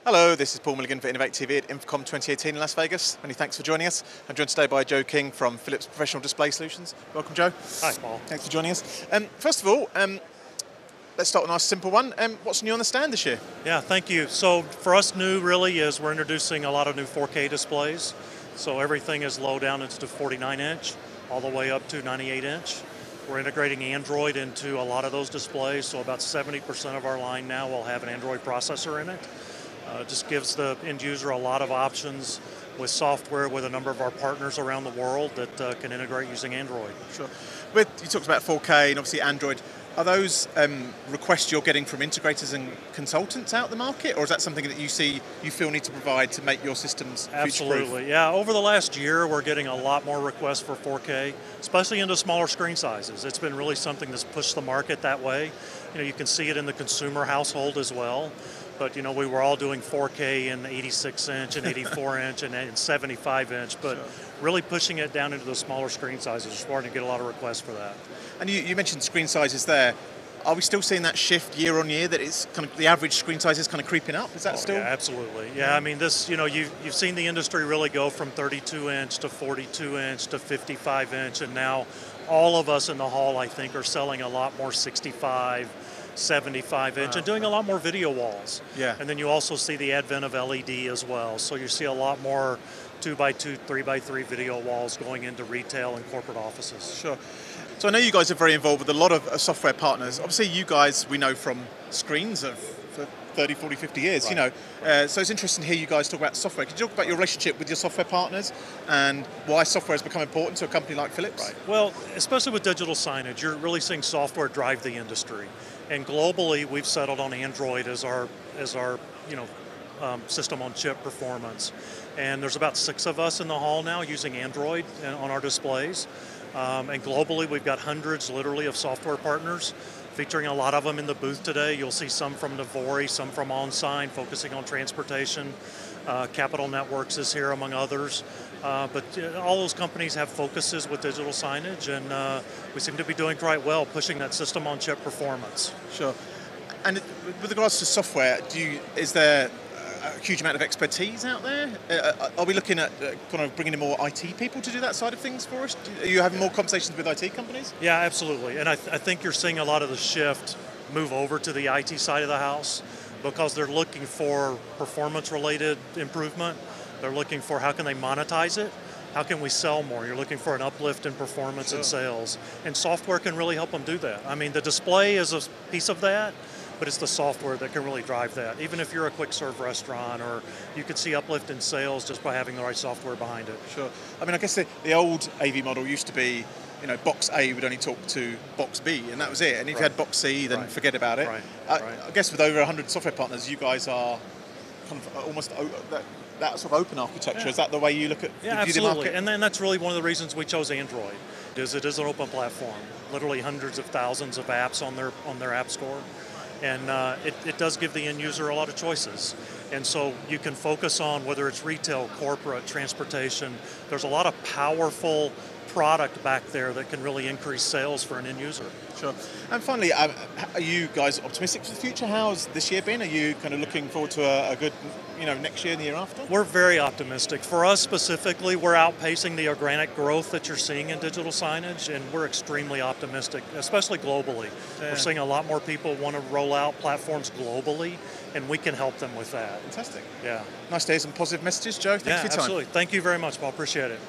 Hello, this is Paul Milligan for Innovate TV at InfoComm 2018 in Las Vegas. Many thanks for joining us. I'm joined today by Joe King from Philips Professional Display Solutions. Welcome, Joe. Hi, Paul. Thanks for joining us. First of all, let's start with a nice simple one. What's new on the stand this year? Yeah, thank you. So for us, new really is we're introducing a lot of new 4K displays. So everything is low down into 49-inch, all the way up to 98-inch. We're integrating Android into a lot of those displays, so about 70% of our line now will have an Android processor in it. It just gives the end user a lot of options with software with a number of our partners around the world that can integrate using Android. Sure. You talked about 4K and obviously Android. Are those requests you're getting from integrators and consultants out the market, or is that something that you feel need to provide to make your systems future-proof? Absolutely, yeah. Over the last year, we're getting a lot more requests for 4K, especially into smaller screen sizes. It's been really something that's pushed the market that way. You know, you can see it in the consumer household as well. But you know, we were all doing 4K in 86-inch and 84-inch and 75-inch, but really pushing it down into the smaller screen sizes. We're starting to get a lot of requests for that. And you mentioned screen sizes there. Are we still seeing that shift year on year, that it's kind of the average screen size is kind of creeping up? Is that still? Yeah, absolutely. Yeah, I mean, this, you know, you've seen the industry really go from 32-inch to 42-inch to 55-inch, and now all of us in the hall, I think, are selling a lot more 65, 75-inch, and doing a lot more video walls. Yeah. And then you also see the advent of LED as well. So you see a lot more 2x2, 3x3 video walls going into retail and corporate offices. Sure. So I know you guys are very involved with a lot of software partners. Obviously you guys, we know from screens for 30, 40, 50 years, right. You know. So it's interesting to hear you guys talk about software. Could you talk about your relationship with your software partners and why software has become important to a company like Philips? Right. Well, especially with digital signage, you're really seeing software drive the industry. And globally, we've settled on Android as our system on chip performance. And there's about 6 of us in the hall now using Android on our displays. And globally, we've got hundreds, literally, of software partners, featuring a lot of them in the booth today. You'll see some from Navori, some from OnSign, focusing on transportation. Capital Networks is here, among others. But all those companies have focuses with digital signage, and we seem to be doing quite well, pushing that system-on-chip performance. Sure. And with regards to software, is there a huge amount of expertise out there? Are we looking at kind of bringing in more IT people to do that side of things for us? Are you having more conversations with IT companies? Yeah, absolutely. And I think you're seeing a lot of the shift move over to the IT side of the house because they're looking for performance-related improvement. They're looking for how can they monetize it? How can we sell more? You're looking for an uplift in performance and sales. And software can really help them do that. I mean, the display is a piece of that, but it's the software that can really drive that. Even if you're a quick serve restaurant, or you could see uplift in sales just by having the right software behind it. Sure. I mean, I guess the old AV model used to be, you know, box A would only talk to box B, and that was it. And if you had box C, then forget about it. I guess with over 100 software partners, you guys are kind of almost that sort of open architecture. Yeah. Is that the way you look at the absolutely. And then that's really one of the reasons we chose Android. It is an open platform, literally hundreds of thousands of apps on their app store. And it does give the end user a lot of choices. And so you can focus on whether it's retail, corporate, transportation. There's a lot of powerful product back there that can really increase sales for an end user. Sure. And finally, are you guys optimistic for the future? How's this year been? Are you kind of looking forward to a good, next year and the year after? We're very optimistic. For us specifically, we're outpacing the organic growth that you're seeing in digital signage, and we're extremely optimistic, especially globally. Yeah. We're seeing a lot more people want to roll out platforms globally, and we can help them with that. Fantastic. Yeah. Nice to hear some positive messages, Joe. Thanks for your time. Absolutely. Thank you very much, Paul. Appreciate it.